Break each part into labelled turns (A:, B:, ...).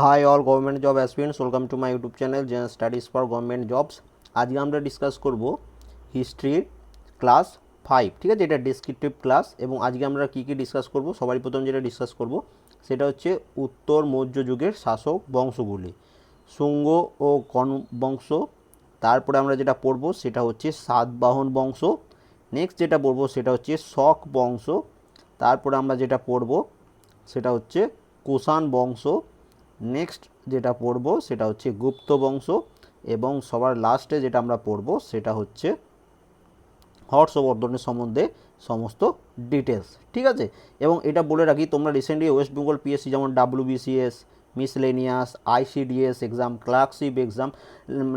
A: High all government job aspirants, welcome to my YouTube channel general studies for government jobs. আজকে আমরা discuss করব হিস্ট্রির class 5। ঠিক আছে, এটা ডেসক্রিপটিভ ক্লাস এবং আজকে আমরা কী কী ডিসকাস করব। সবারই প্রথম যেটা ডিসকাস করব সেটা হচ্ছে উত্তর মৌর্য যুগের শাসক বংশগুলি, শুঙ্গ ও কন বংশ। তারপরে আমরা যেটা পড়ব সেটা হচ্ছে সাতবাহন বংশ। নেক্সট যেটা পড়ব সেটা হচ্ছে শক বংশ। তারপরে আমরা যেটা পড়ব সেটা হচ্ছে কুষাণ বংশ। নেক্সট যেটা পড়ব সেটা হচ্ছে গুপ্ত বংশ এবং সবার লাস্টে যেটা আমরা পড়ব সেটা হচ্ছে হর্ষবর্ধনের সম্বন্ধে সমস্ত ডিটেলস। ঠিক আছে, এবং এটা বলে রাখি, তোমরা রিসেন্টলি ওয়েস্ট বেঙ্গল পিএসসি যেমন WBCS, miscellaneous, ICDS exam, clerkship exam,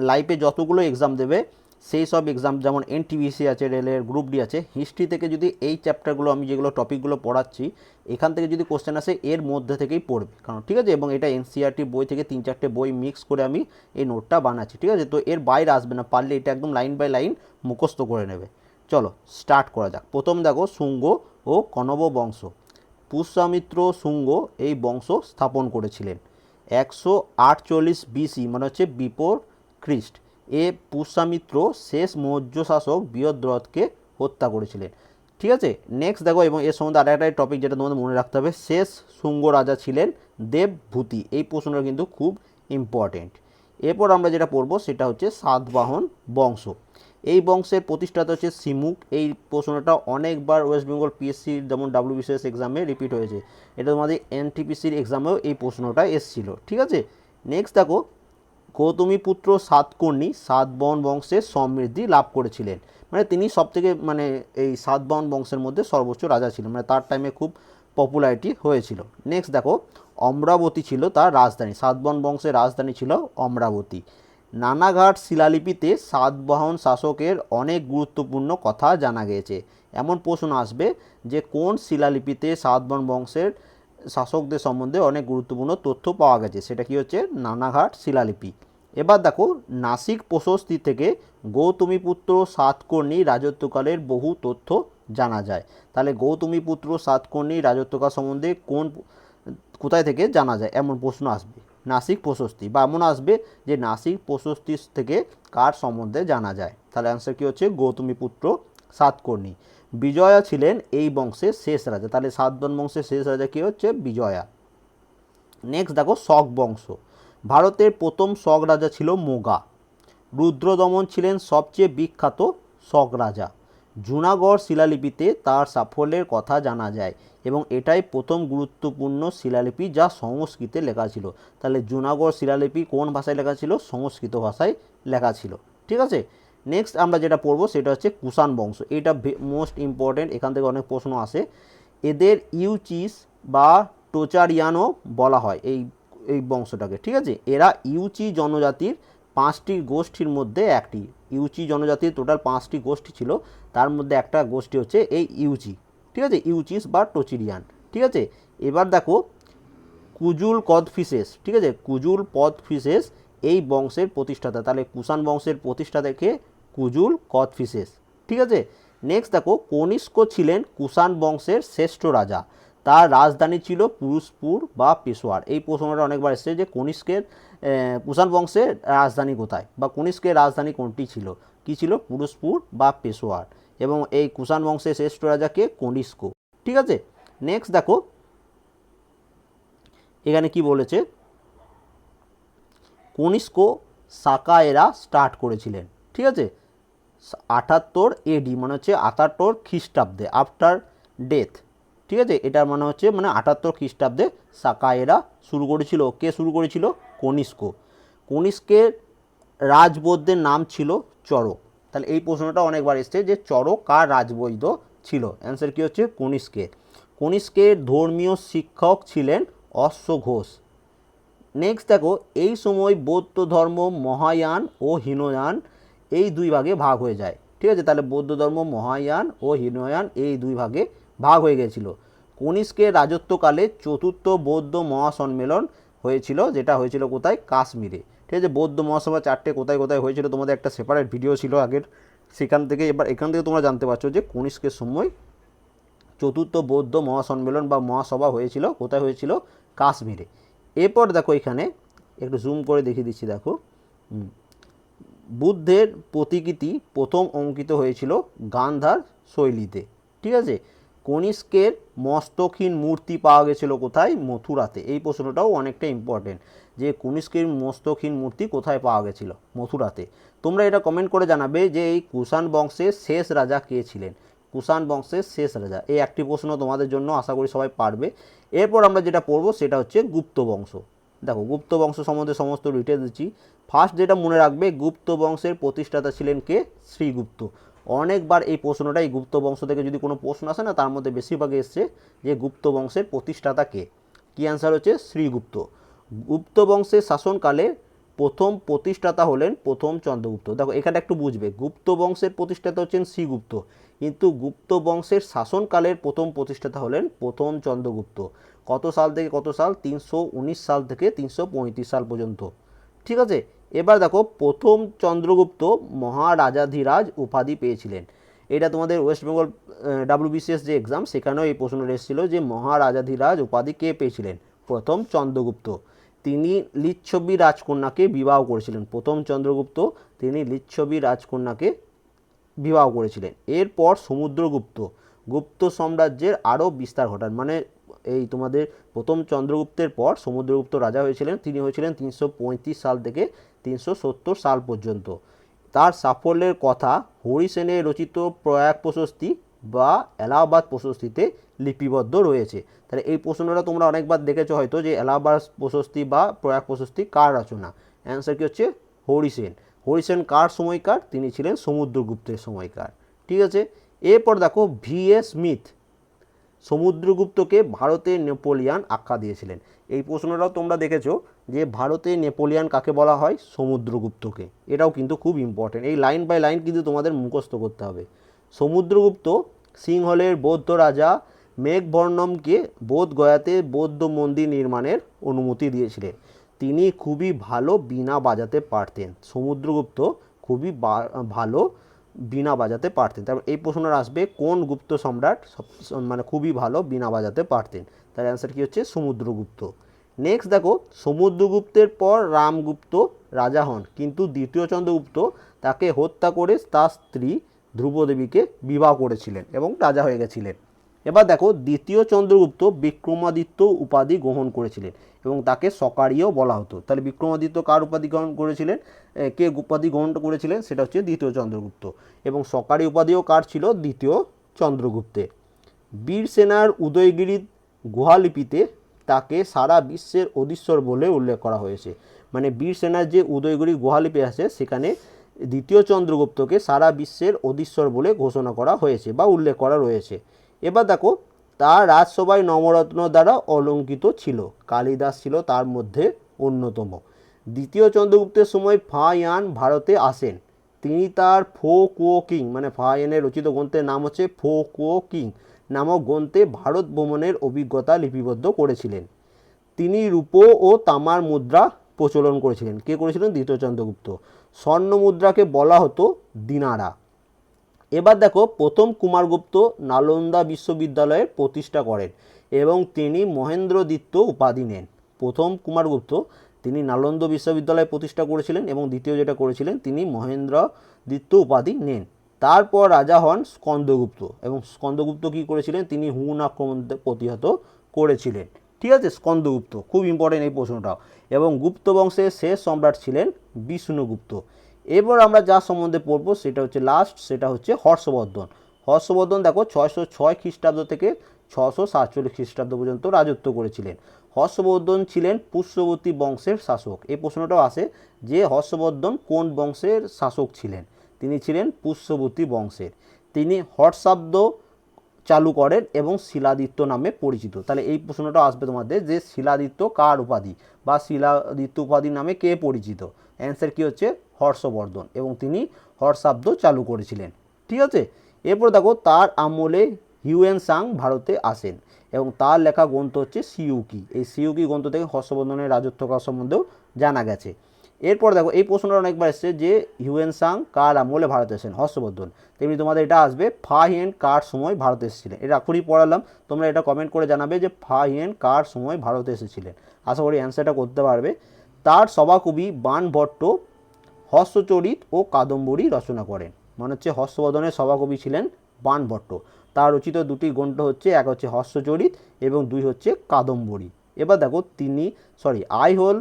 A: লাইফে যতগুলো এক্সাম দেবে সেই সব এক্সাম যেমন NTPC আছে, রেলের গ্রুপ ডি আছে, হিস্ট্রি থেকে যদি এই চ্যাপ্টারগুলো আমি যেগুলো টপিকগুলো পড়াচ্ছি এখান থেকে যদি কোশ্চেন আসে এর মধ্যে থেকেই পড়বে, কারণ ঠিক আছে, এবং এটা NCERT বই থেকে 3-4টে বই মিক্স করে আমি এই নোটটা বানাচ্ছি। ঠিক আছে, তো এর বাইরে আসবে না, পারলে এটা একদম লাইন বাই লাইন মুখস্থ করে নেবে। চলো স্টার্ট করা যাক। প্রথম দেখো শুঙ্গ ও কনব বংশ। পুষ্যমিত্র শুঙ্গ এই বংশ স্থাপন করেছিলেন 148 BC, মানে হচ্ছে বিফোর খ্রিস্ট। এ পুষ্যমিত্র শেষ মৌর্য শাসক বৃহদ্রথকে হত্যা করেছিলেন। ঠিক আছে, নেক্সট দেখো, এবং এর সম্বন্ধে আরেকটা টপিক যেটা তোমাদের মনে রাখতে হবে, শেষ শুঙ্গ রাজা ছিলেন দেবভূতি। এই প্রশ্নটা কিন্তু খুব ইম্পর্টেন্ট। এরপর আমরা যেটা পড়বো সেটা হচ্ছে সাতবাহন বংশ। এই বংশের প্রতিষ্ঠাতা হচ্ছে সিমুক। এই প্রশ্নটা অনেকবার ওয়েস্ট বেঙ্গল পিএসসির যেমন WBCS এক্সামে রিপিট হয়েছে, এটা তোমাদের NTPCর এক্সামেও এই প্রশ্নটা এসেছিল। ঠিক আছে, নেক্সট দেখো, গৌতমীপুত্র সাতকর্ণী সাতবাহন বংশের সমৃদ্ধি লাভ করেছিলেন। মানে তিনি সবথেকে মানে এই সাতবাহন বংশের মধ্যে সর্বোচ্চ রাজা ছিলেন, মানে তার টাইমে খুব পপুলারিটি হয়েছিল। নেক্সট দেখো, অমরাবতী ছিল তার রাজধানী। সাতবাহন বংশের রাজধানী ছিল অমরাবতী। নানাঘাট শিলালিপিতে সাতবাহন শাসকের অনেক গুরুত্বপূর্ণ কথা জানা গিয়েছে। এমন প্রশ্ন আসবে যে কোন শিলালিপিতে সাতবাহন বংশের শাসকদের সম্বন্ধে অনেক গুরুত্বপূর্ণ তথ্য পাওয়া গেছে, সেটা কি হচ্ছে নানাঘাট শিলালিপি। এবার দেখো, নাসিক প্রশস্তি থেকে গৌতমীপুত্র সাতকর্ণী রাজত্বকালের বহু তথ্য জানা যায়। তাহলে গৌতমীপুত্র সাতকর্ণী রাজত্বকাল সম্বন্ধে কোথায় থেকে জানা যায়, এমন প্রশ্ন আসবে। নাসিক প্রশস্তি, বা এমন আসবে যে নাসিক প্রশস্তি থেকে কার সম্বন্ধে জানা যায়। তাহলে অ্যান্সার কী হচ্ছে গৌতমীপুত্র সাতকর্ণী। বিজয়া ছিলেন এই বংশের শেষ রাজা। তাহলে সাতবাহন বংশের শেষ রাজা কী হচ্ছে বিজয়া। নেক্সট দেখো, শক বংশ। ভারতের প্রথম শক রাজা ছিল মোগা। রুদ্রদমন ছিলেন সবচেয়ে বিখ্যাত শক রাজা। জুনাগড় শিলালিপিতে তার সাফল্যের কথা জানা যায় এবং এটাই প্রথম গুরুত্বপূর্ণ শিলালিপি যা সংস্কৃতে লেখা ছিল। তাহলে জুনাগড় শিলালিপি কোন ভাষায় লেখা ছিল? সংস্কৃত ভাষায় লেখা ছিল। ঠিক আছে, নেক্সট আমরা যেটা পড়বো সেটা হচ্ছে কুষাণ বংশ। এটা মোস্ট ইম্পর্টেন্ট, এখান থেকে অনেক প্রশ্ন আসে। এদের ইউচিস বা টোচারিয়ানও বলা হয় এই এই বংশটাকে। ঠিক আছে, এরা ইউচি জনজাতির 5টি গোষ্ঠীর মধ্যে একটি। ইউচি জনজাতির টোটাল 5টি গোষ্ঠী ছিল, তার মধ্যে একটা গোষ্ঠী হচ্ছে এই ইউচি। ঠিক আছে, ইউচিস বা টোচিরিয়ান। ঠিক আছে, এবার দেখো কুজুল কদফিসেস। ঠিক আছে, কুজুল পদফিসেস এই বংশের প্রতিষ্ঠাতা। তাহলে কুষাণ বংশের প্রতিষ্ঠাতাকে কুজুল কদফিসেস। ঠিক আছে, নেক্সট দেখো, কনিষ্ক ছিলেন কুষাণ বংশের শ্রেষ্ঠ রাজা। তার রাজধানী ছিল পুরুষপুর বা পেশোয়ার। এই প্রশ্নটা অনেকবার এসেছে যে কনিষ্কের কুষাণ বংশের রাজধানী কোথায়, বা কনিষ্কের রাজধানী কোনটি ছিল? কি ছিল? পুরুষপুর বা পেশোয়ার। এবং এই কুষাণ বংশের শ্রেষ্ঠ রাজাকে কনিষ্ক। ঠিক আছে, নেক্সট দেখো এখানে কি বলেছে, কনিষ্ক সাকায়েরা স্টার্ট করেছিলেন। ঠিক আছে, 78 AD, মানে হচ্ছে 78 খ্রিস্টাব্দে, আফটার ডেথ। ঠিক আছে, এটার মানে হচ্ছে মানে 78 খ্রিস্টাব্দে সাকায়েরা শুরু করেছিল। কে শুরু করেছিল? কনিষ্ক। কনিষ্কের রাজবৈদ্যের নাম ছিল চরক। তাহলে এই প্রশ্নটা অনেকবার এসছে যে চরক কার রাজবৈদ্য ছিল? অ্যান্সার কী হচ্ছে কনিষ্কের। কনিষ্কের ধর্মীয় শিক্ষক ছিলেন অশ্ব ঘোষ। নেক্সট দেখো, এই সময় বৌদ্ধ ধর্ম মহায়ান ও হীনয়ান এই দুই ভাগে ভাগ হয়ে যায়। ঠিক আছে, তাহলে বৌদ্ধ ধর্ম মহায়ান ও হীনয়ান এই দুই ভাগে ভাগ হয়ে গেছিল। কনিষ্কের রাজত্বকালে চতুর্থ বৌদ্ধ মহাসম্মেলন হয়েছিল, যেটা হয়েছিল কোথায়? কাশ্মীরে। ঠিক আছে, বৌদ্ধ মহাসভা 4টে কোথায় কোথায় হয়েছিল তোমাদের একটা সেপারেট ভিডিও ছিল আগের, সেখান থেকে এবার এখান থেকে তোমরা জানতে পারছো যে কনিষ্কের সময় চতুর্থ বৌদ্ধ মহাসম্মেলন বা মহাসভা হয়েছিল কোথায় হয়েছিল? কাশ্মীরে। এরপর দেখো এখানে একটু জুম করে দেখিয়ে দিচ্ছি, দেখো বুদ্ধের প্রতিকৃতি প্রথম অঙ্কিত হয়েছিল গান্ধার শৈলীতে। ঠিক আছে, কনিষ্কের মস্তকহীন মূর্তি পাওয়া গেছিলো কোথায়? মথুরাতে। এই প্রশ্নটাও অনেকটা ইম্পর্টেন্ট, যে কনিষ্কের মস্তকহীন মূর্তি কোথায় পাওয়া গেছিলো? মথুরাতে। তোমরা এটা কমেন্ট করে জানাবে যে এই কুষাণ বংশের শেষ রাজা কে ছিলেন? কুষাণ বংশের শেষ রাজা, এই একটি প্রশ্ন তোমাদের জন্য আশা করি সবাই পারবে। এরপর আমরা যেটা পড়বো সেটা হচ্ছে গুপ্ত বংশ। দেখো গুপ্ত বংশ সম্বন্ধে সমস্ত ডিটেলস দিচ্ছি। ফার্স্ট যেটা মনে রাখবে, গুপ্ত বংশের প্রতিষ্ঠাতা ছিলেন কে? শ্রীগুপ্ত। অনেকবার এই প্রশ্নটা, এই গুপ্ত বংশ থেকে যদি কোনো প্রশ্ন আসে না, তার মধ্যে বেশিরভাগ এসছে যে গুপ্ত বংশের প্রতিষ্ঠাতা কে। কি অ্যান্সার হচ্ছে শ্রীগুপ্ত। গুপ্ত বংশের শাসনকালে প্রথম প্রতিষ্ঠাতা হলেন প্রথম চন্দ্রগুপ্ত। দেখো এখানে একটু বুঝবে, গুপ্ত বংশের প্রতিষ্ঠাতা হচ্ছেন শ্রীগুপ্ত, কিন্তু গুপ্ত বংশের শাসনকালের প্রথম প্রতিষ্ঠাতা হলেন প্রথম চন্দ্রগুপ্ত। কত সাল থেকে কত সাল? 319 সাল থেকে 335 সাল পর্যন্ত। ঠিক আছে, এবার দেখো প্রথম চন্দ্রগুপ্ত মহারাজাধিরাজ উপাধি পেয়েছিলেন। এটা তোমাদের ওয়েস্ট বেঙ্গল WBCS যে এক্সাম, সেখানেও এই প্রশ্নটা এসেছিল যে মহারাজাধিরাজ উপাধি কে পেয়েছিলেন? প্রথম চন্দ্রগুপ্ত। তিনি লিচ্ছবি রাজকন্যাকে বিবাহ করেছিলেন। প্রথম চন্দ্রগুপ্ত তিনি লিচ্ছবি রাজকন্যাকে বিবাহ করেছিলেন। এরপর সমুদ্রগুপ্ত গুপ্ত সাম্রাজ্যের আরও বিস্তার ঘটান। মানে এই তোমাদের প্রথম চন্দ্রগুপ্তের পর সমুদ্রগুপ্ত রাজা হয়েছিলেন, তিনি হয়েছিলেন 335 সাল থেকে 370 সাল পর্যন্ত। তার সাফল্যের কথা হরিসেনের রচিত প্রয়াগ প্রশস্তি বা এলাহাবাদ প্রশস্তিতে লিপিবদ্ধ রয়েছে। তাহলে এই প্রশ্নটা তোমরা অনেকবার দেখেছো হয়তো, যে এলাহাবাদ প্রশস্তি বা প্রয়াগ প্রশস্তি কার রচনা? অ্যান্সার কি হচ্ছে? হরিসেন। হরিসেন কার সময়কার? তিনি ছিলেন সমুদ্রগুপ্তের সময়কার। ঠিক আছে, এরপর দেখো VA স্মিথ সমুদ্রগুপ্তকে ভারতের নেপোলিয়ান আখ্যা দিয়েছিলেন। এই প্রশ্নটাও তোমরা দেখেছো যে ভারতের নেপোলিয়ান কাকে বলা হয়? সমুদ্রগুপ্তকে। এটাও কিন্তু খুব ইম্পর্টেন্ট, এই লাইন বাই লাইন কিন্তু তোমাদের মুখস্থ করতে হবে। সমুদ্রগুপ্ত সিংহলের বৌদ্ধ রাজা মেঘবর্ণমকে বোধগয়াতে বৌদ্ধ মন্দির নির্মাণের অনুমতি দিয়েছিলেন। তিনি খুবই ভালো বীণা বাজাতে পারতেন। সমুদ্রগুপ্ত খুবই ভালো বীণা বাজাতে পারতেন। তারপর এই প্রশ্নটা আসবে, কোন গুপ্ত সম্রাট মানে খুবই ভালো বীণা বাজাতে পারতেন? তার অ্যান্সার কী হচ্ছে? সমুদ্রগুপ্ত। নেক্সট দেখো, সমুদ্রগুপ্তের পর রামগুপ্ত রাজা হন, কিন্তু দ্বিতীয় চন্দ্রগুপ্ত তাকে হত্যা করে তার স্ত্রী ধ্রুবদেবীকে বিবাহ করেছিলেন এবং রাজা হয়ে গেছিলেন। এবার দেখো দ্বিতীয় চন্দ্রগুপ্ত বিক্রমাদিত্য উপাধি গ্রহণ করেছিলেন এবং তাকে সকারীয় বলা হতো। তাহলে বিক্রমাদিত্য কার উপাধি গ্রহণ করেছিলেন? কে উপাধি গ্রহণ করেছিলেন? সেটা হচ্ছে দ্বিতীয় চন্দ্রগুপ্ত। এবং সকারী উপাধিও কার ছিল? দ্বিতীয় চন্দ্রগুপ্তের। বীরসেনার উদয়গিরি গুহালিপিতে তাকে সারা বিশ্বের অধীশ্বর বলে উল্লেখ করা হয়েছে। মানে বীরসেনার যে উদয়গিরি গুহালিপি আছে, সেখানে দ্বিতীয় চন্দ্রগুপ্তকে সারা বিশ্বের অধীশ্বর বলে ঘোষণা করা হয়েছে বা উল্লেখ করা রয়েছে। এবার দেখো, তার রাজসভায় নবরত্ন দ্বারা অলঙ্কিত ছিল। কালিদাস ছিল তার মধ্যে অন্যতম। দ্বিতীয় চন্দ্রগুপ্তের সময় ফায়ান ভারতে আসেন। তিনি তার ফো কুয়ো কিং মানে ফায়ানের রচিত গ্রন্থের নাম হচ্ছে ফো কুয়ো কিং নামক গ্রন্থে ভারত ভ্রমণের অভিজ্ঞতা লিপিবদ্ধ করেছিলেন। তিনি রূপো ও তামার মুদ্রা প্রচলন করেছিলেন। কে করেছিলেন? দ্বিতীয় চন্দ্রগুপ্ত। স্বর্ণ মুদ্রাকে বলা হতো দিনারা। এবার দেখো, প্রথম কুমারগুপ্ত নালন্দা বিশ্ববিদ্যালয়ের প্রতিষ্ঠা করেন এবং তিনি মহেন্দ্রদিত্য উপাধি নেন। প্রথম কুমারগুপ্ত তিনি নালন্দা বিশ্ববিদ্যালয় প্রতিষ্ঠা করেছিলেন এবং দ্বিতীয় যেটা করেছিলেন, তিনি মহেন্দ্রদিত্য উপাধি নেন। তারপর রাজা হন স্কন্দগুপ্ত এবং স্কন্দগুপ্ত কী করেছিলেন? তিনি হুন আক্রমণকে প্রতিহত করেছিলেন। ঠিক আছে, স্কন্দগুপ্ত খুব ইম্পর্টেন্ট এই প্রশ্নটাও। এবং গুপ্ত বংশের শেষ সম্রাট ছিলেন বিষ্ণুগুপ্ত। এবার আমরা যা সম্বন্ধে পড়বো সেটা হচ্ছে লাস্ট, সেটা হচ্ছে হর্ষবর্ধন। হর্ষবর্ধন দেখো 606 খ্রিস্টাব্দ থেকে 647 খ্রিস্টাব্দ পর্যন্ত রাজত্ব করেছিলেন। হর্ষবর্ধন ছিলেন পুষ্যবতী বংশের শাসক। এই প্রশ্নটাও আসে যে হর্ষবর্ধন কোন বংশের শাসক ছিলেন? তিনি ছিলেন পুষ্যবতী বংশের। তিনি হর্ষাব্দ চালু করেন এবং শিলাদিত্য নামে পরিচিত। তাহলে এই প্রশ্নটা আসবে তোমাদের যে শিলাদিত্য কার উপাধি বা শিলাদিত্য উপাধি নামে কে পরিচিত? অ্যান্সার কি হচ্ছে? হর্ষবর্ধন, এবং তিনি হর্ষাব্দ চালু করেছিলেন। ঠিক আছে, এরপর দেখো তার আমলে হিউয়েন সাং ভারতে আসেন এবং তার লেখা গ্রন্থ হচ্ছে সিইউকি। এই সিইউকি গ্রন্থ থেকে হর্ষবর্ধনের রাজত্বকাল সম্বন্ধেও জানা গেছে। এরপর দেখো এই প্রশ্নটা অনেকবার এসছে যে হিউয়েন সাং কার আমলে ভারতে এসেছেন, হর্ষবর্ধন। তেমনি তোমাদের এটা আসবে ফা হিয়েন কার সময় ভারতে এসেছিলেন, এটা এখনই পড়ালাম, তোমরা এটা কমেন্ট করে জানাবে যে ফা হিয়েন কার সময় ভারতে এসেছিলেন। আশা করি অ্যান্সারটা করতে পারবে। তার সভাকবি বাণভট্ট হর্ষচরিত ও কাদম্বরী রচনা করেন, মানে হচ্ছে হর্ষবর্ধনের সভাকবি ছিলেন বাণভট্ট। তার রচিত দুটি গ্রন্থ হচ্ছে, এক হচ্ছে হর্ষচরিত এবং দুই হচ্ছে কাদম্বরী। এবার দেখো আইহোল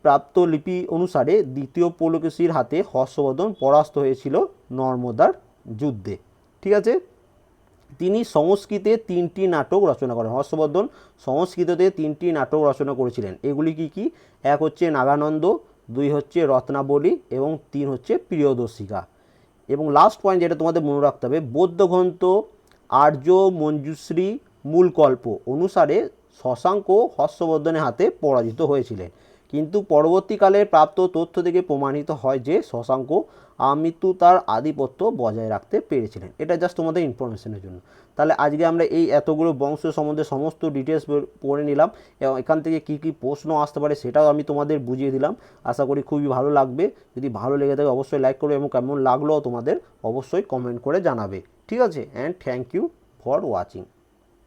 A: প্রাপ্ত লিপি অনুসারে দ্বিতীয় পুলকেশীর হাতে হর্ষবর্ধন পরাস্ত হয়েছিল নর্মদার যুদ্ধে। ঠিক আছে, তিনি সংস্কৃতে 3টি নাটক রচনা করেন। হর্ষবর্ধন সংস্কৃততে 3টি নাটক রচনা করেছিলেন। এগুলি কি কি? এক হচ্ছে নাগানন্দ, 2 হচ্ছে রত্নাবলী এবং 3 হচ্ছে প্রিয়দর্শিকা। এবং লাস্ট পয়েন্ট যেটা তোমাদের মনে রাখতে হবে, বৌদ্ধ গ্রন্থ আর্য মঞ্জুশ্রী মূলকল্প অনুসারে শশাঙ্ক হর্ষবর্ধনের হাতে পরাজিত হয়েছিলেন, কিন্তু পরবর্তীকালে প্রাপ্ত তথ্য থেকে প্রমাণিত হয় যে শশাঙ্ক আমৃত্যু তার আধিপত্য বজায় রাখতে পেরেছিলেন। এটা জাস্ট তোমাদের ইনফরমেশনের জন্য। তাহলে আজকে আমরা এই এতগুলো বংশ সম্বন্ধে সমস্ত ডিটেলস পড়ে নিলাম এবং এখান থেকে কী কী প্রশ্ন আসতে পারে সেটাও আমি তোমাদের বুঝিয়ে দিলাম। আশা করি খুবই ভালো লাগবে। যদি ভালো লেগে থাকে অবশ্যই লাইক করবে এবং কেমন লাগলো তোমাদের অবশ্যই কমেন্ট করে জানাবে। ঠিক আছে, and thank you for watching.